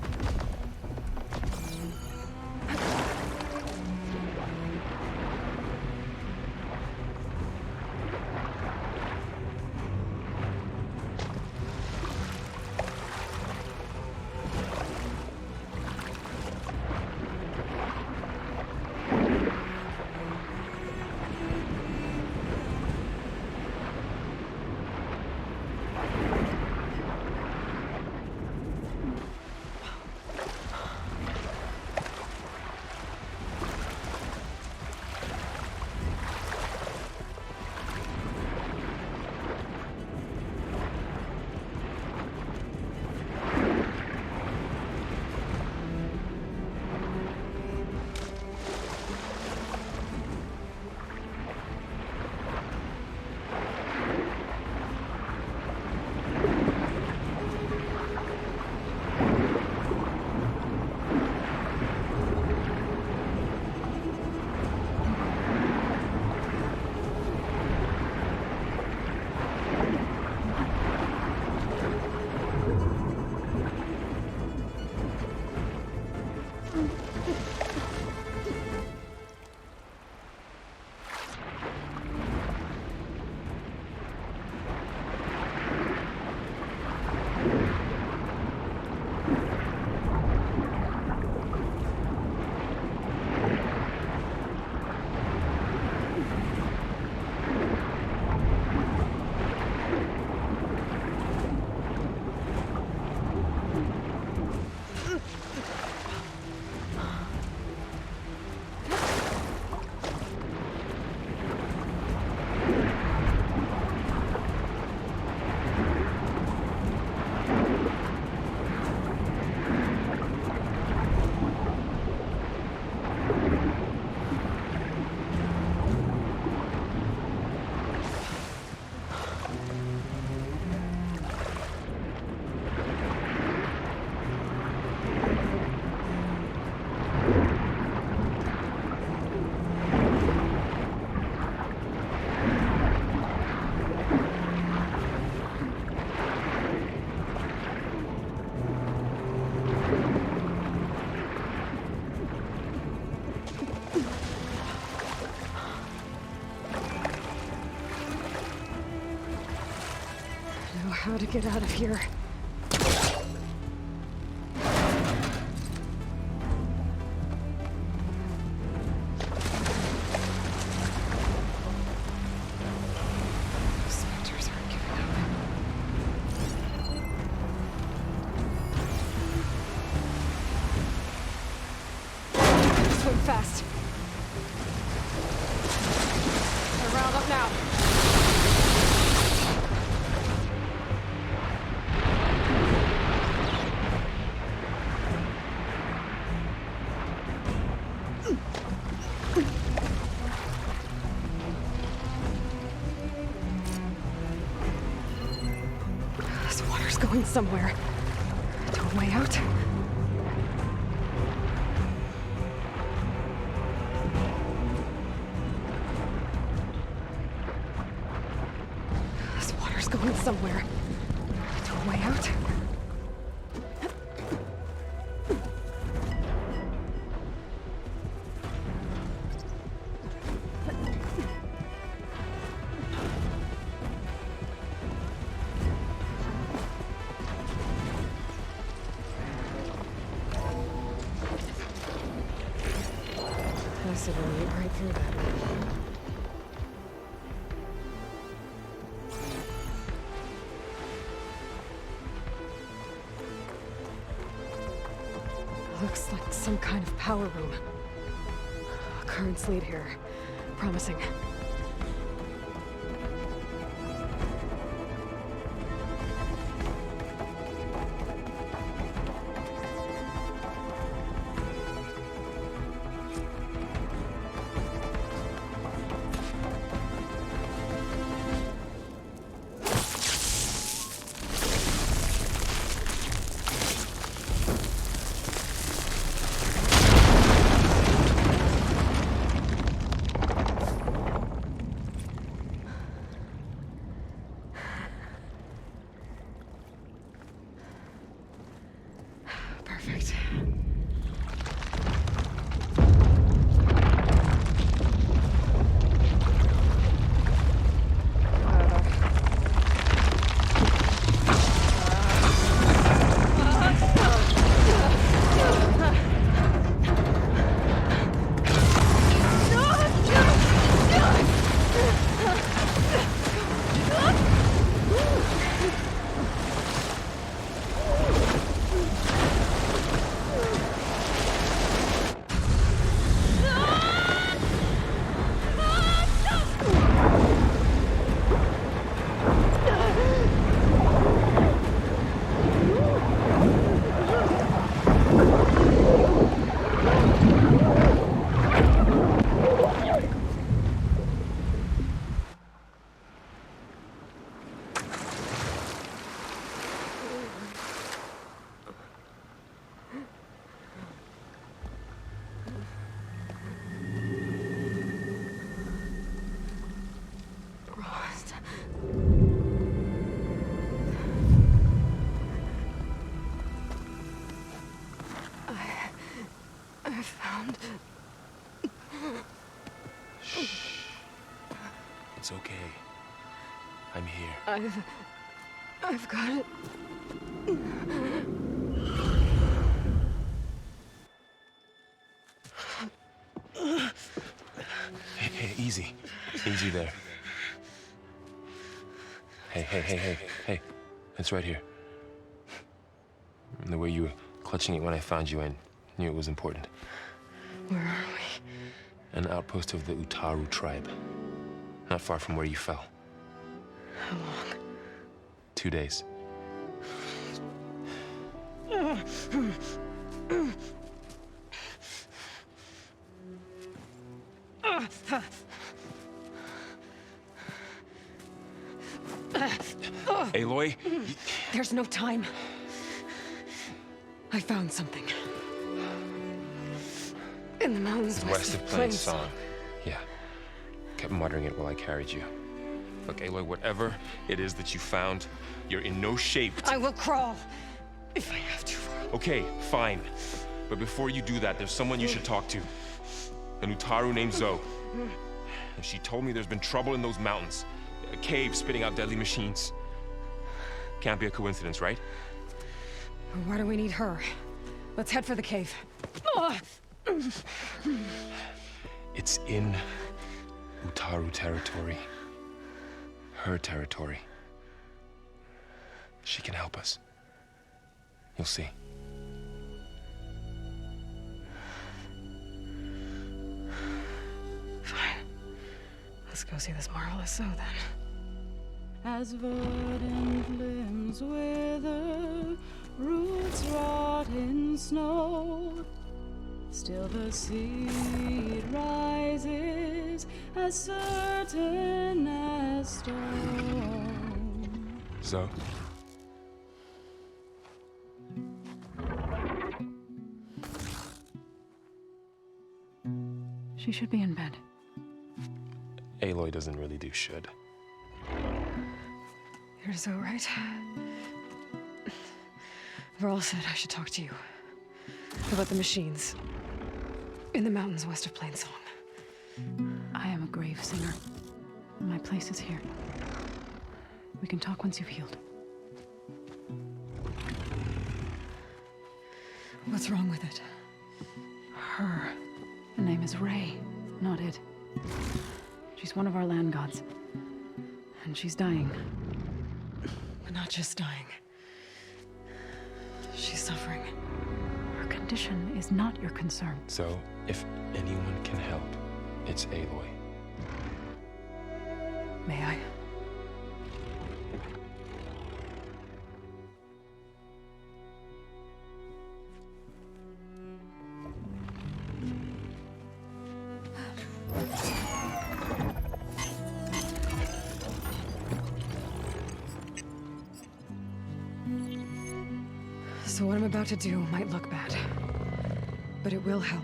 how to get out of here. Spectres aren't giving up. Swim fast. They're riled up now. This water's going somewhere. To a way out? This water's going somewhere. To a way out? Acid will eat right through that. Looks like some kind of power room. Currents lead here. Promising. Perfect. I found... It's okay. I'm here. I've got it. Hey, easy. Easy there. Hey. It's right here. And the way you were clutching it when I found you, I knew it was important. Where are we? An outpost of the Utaru tribe. Not far from where you fell. How long? 2 days. Aloy? There's no time. I found something. In the mountains West of Plainsong. Yeah. Kept muttering it while I carried you. Look, Aloy, whatever it is that you found, you're in no shape to... I will crawl. If I have to. Okay, fine. But before you do that, there's someone you should talk to. An Utaru named Zoe. She told me there's been trouble in those mountains. A cave spitting out deadly machines. Can't be a coincidence, right? Why do we need her? Let's head for the cave. Ugh. It's in Utaru territory. Her territory. She can help us. You'll see. Fine. Let's go see this marvelous sow then. As verdant limbs wither, roots rot in snow, still the seed rises as certain as stone. So? She should be in bed. Aloy doesn't really do should. You're so right. Varl said I should talk to you about the machines in the mountains west of Plainsong. I am a grave singer. My place is here. We can talk once you've healed. What's wrong with it? Her. The name is Ray, not it. She's one of our land gods. And she's dying. But not just dying. She's suffering. Her condition is not your concern. So, if anyone can help, it's Aloy. May I? So what I'm about to do might look bad, but it will help.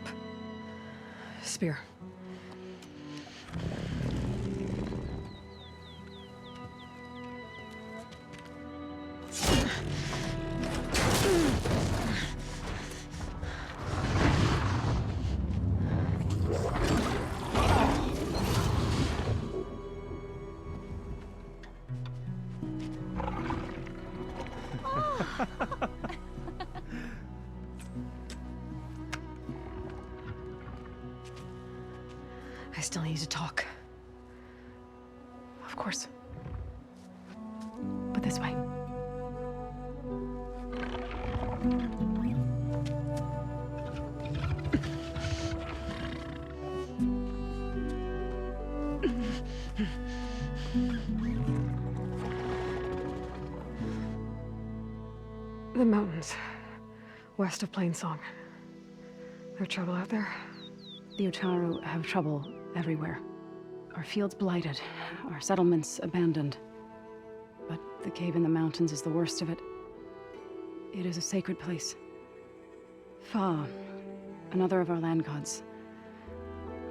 Spear. I still need to talk. Of course. But this way. The mountains, west of Plainsong. There trouble out there? The Utaru have trouble everywhere. Our fields blighted, our settlements abandoned. But the cave in the mountains is the worst of it. It is a sacred place. Fa, another of our land gods,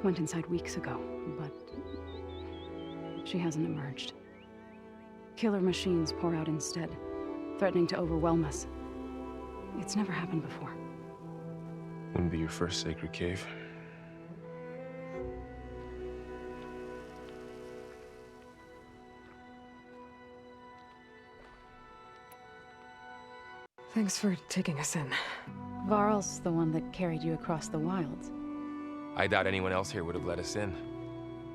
went inside weeks ago, but she hasn't emerged. Killer machines pour out instead, threatening to overwhelm us. It's never happened before. Wouldn't be your first sacred cave. Thanks for taking us in. Varl's the one that carried you across the wilds. I doubt anyone else here would have let us in.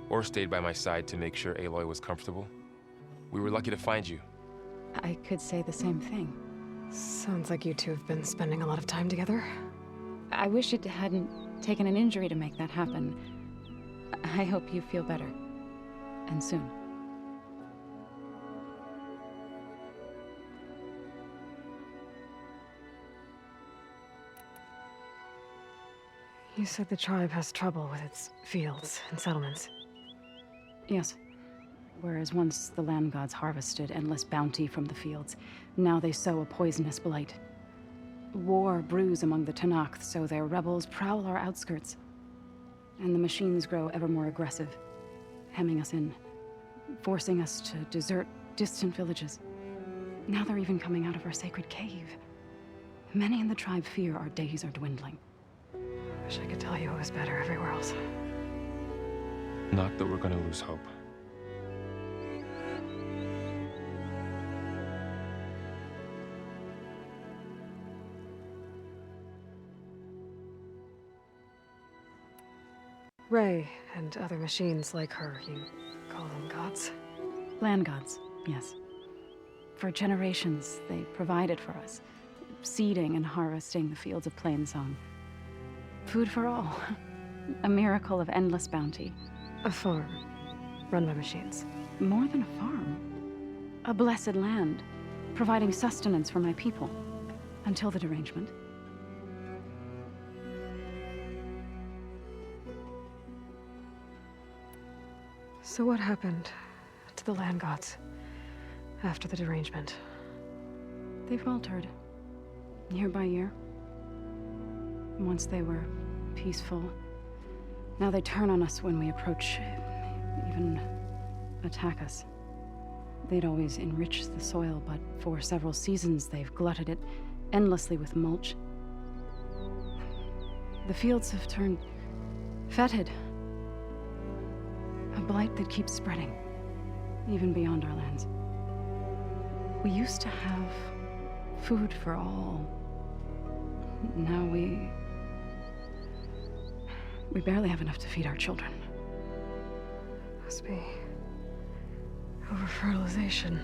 Or stayed by my side to make sure Aloy was comfortable. We were lucky to find you. I could say the same thing. Sounds like you two have been spending a lot of time together. I wish it hadn't taken an injury to make that happen. I hope you feel better. And soon. You said the tribe has trouble with its fields and settlements. Yes. Whereas once the land gods harvested endless bounty from the fields, now they sow a poisonous blight. War brews among the Tenakth, so their rebels prowl our outskirts. And the machines grow ever more aggressive, hemming us in, forcing us to desert distant villages. Now they're even coming out of our sacred cave. Many in the tribe fear our days are dwindling. Wish I could tell you it was better everywhere else. Not that we're gonna lose hope. Ray and other machines like her, you call them gods? Land gods, yes. For generations, they provided for us, seeding and harvesting the fields of Plainsong. Food for all. A miracle of endless bounty. A farm, run by machines. More than a farm. A blessed land, providing sustenance for my people. Until the derangement. So what happened to the land gods after the derangement? They faltered, year by year. Once they were peaceful. Now they turn on us when we approach, even attack us. They'd always enriched the soil, but for several seasons they've glutted it endlessly with mulch. The fields have turned fetid. A blight that keeps spreading, even beyond our lands. We used to have food for all. Now we barely have enough to feed our children. Must be over-fertilization.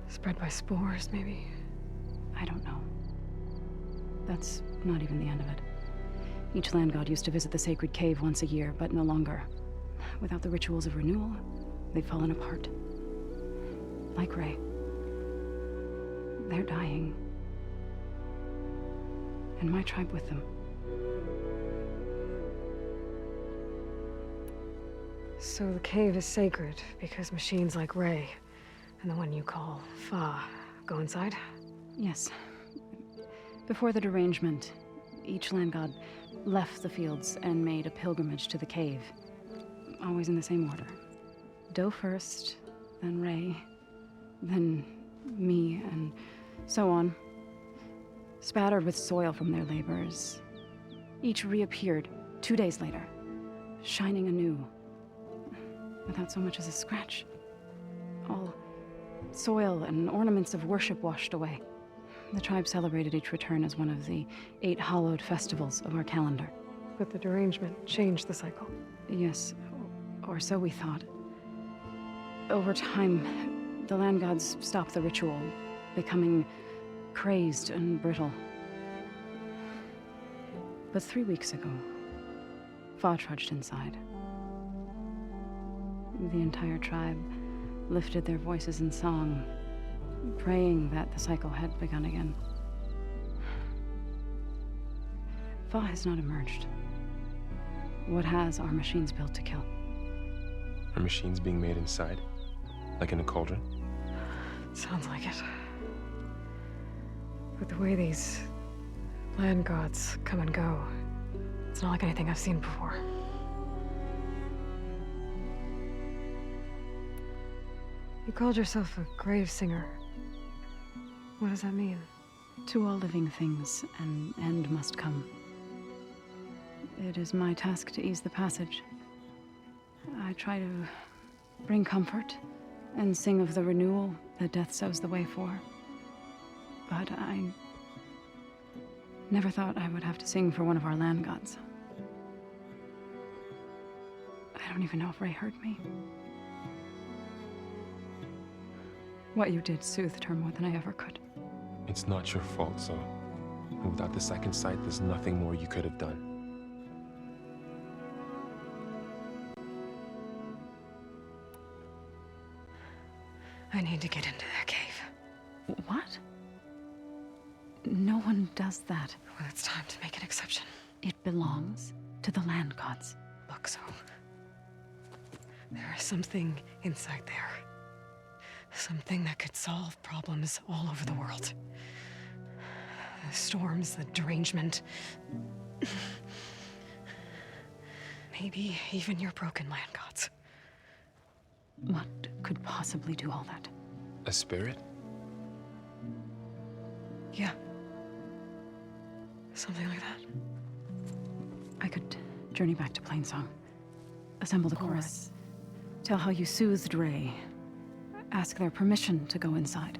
Spread by spores, maybe? I don't know. That's not even the end of it. Each land god used to visit the sacred cave once a year, but no longer. Without the rituals of renewal, they've fallen apart. Like Ray. They're dying. And my tribe with them. So the cave is sacred because machines like Ray and the one you call Fa go inside? Yes. Before the derangement, each land god left the fields and made a pilgrimage to the cave. Always in the same order. Do first, then Ray, then me, and so on. Spattered with soil from their labors. Each reappeared 2 days later, shining anew. Without so much as a scratch. All soil and ornaments of worship washed away. The tribe celebrated each return as one of the 8 hallowed festivals of our calendar. But the derangement changed the cycle. Yes, or so we thought. Over time, the land gods stopped the ritual, becoming crazed and brittle. But 3 weeks ago, Fa trudged inside. The entire tribe lifted their voices in song, praying that the cycle had begun again. Fa has not emerged. What has are machines built to kill? Are machines being made inside? Like in a cauldron? Sounds like it. But the way these land gods come and go, it's not like anything I've seen before. You called yourself a grave singer. What does that mean? To all living things, an end must come. It is my task to ease the passage. I try to bring comfort and sing of the renewal that death sows the way for. But I never thought I would have to sing for one of our land gods. I don't even know if Ray heard me. What you did soothed her more than I ever could. It's not your fault, so without the second sight, there's nothing more you could have done. I need to get into that cave. What? No one does that. Well, it's time to make an exception. It belongs to the land gods. Look, so there is something inside there. Something that could solve problems all over the world. The storms, the derangement. Maybe even your broken land gods. What could possibly do all that? A spirit? Yeah. Something like that. I could journey back to Plainsong. Assemble the chorus. Tell how you soothed Ray. Ask their permission to go inside.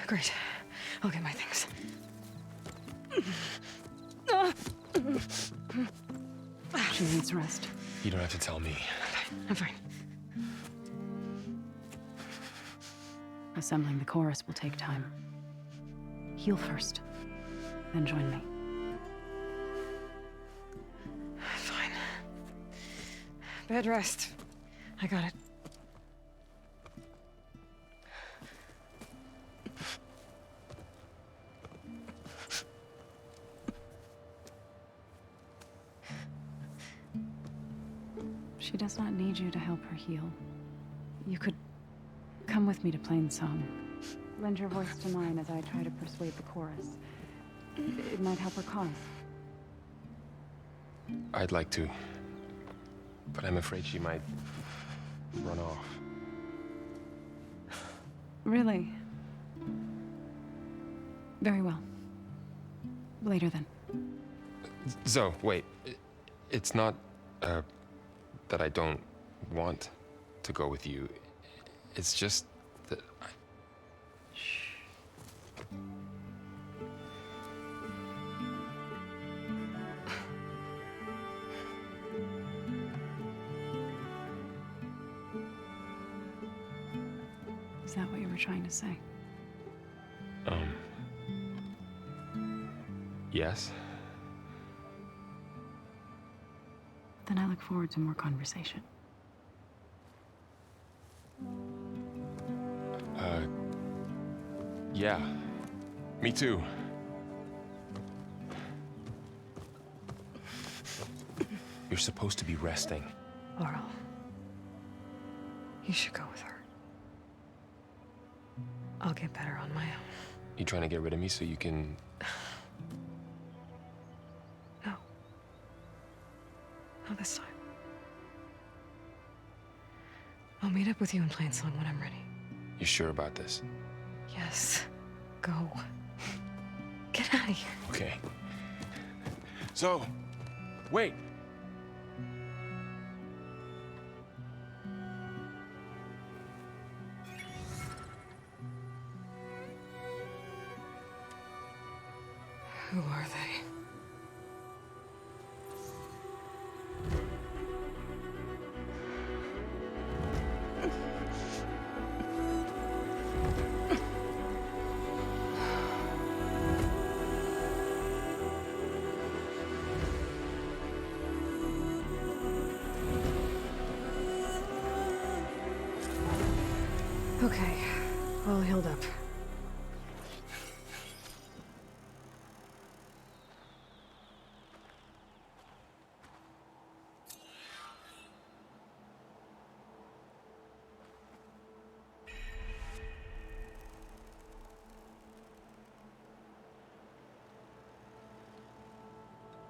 Great. I'll get my things. She needs rest. You don't have to tell me. I'm fine. Assembling the chorus will take time. Heal first, then join me. Fine. Bed rest. I got it. She does not need you to help her heal. You could come with me to Plainsong. Lend your voice to mine as I try to persuade the chorus. It might help her cause. I'd like to, but I'm afraid she might run off. Really? Very well. Later then. Zoe, wait. It's not, that I don't want to go with you. It's just that I... Is that what you were trying to say? Yes? Then I look forward to more conversation. Yeah. Me too. You're supposed to be resting. Laurel. You should go with her. I'll get better on my own. You trying to get rid of me so you can... No. Not this time. I'll meet up with you in Plainsong when I'm ready. You sure about this? Yes. Go. Get out of here. Okay. So, wait. Who are they? Okay, all healed up.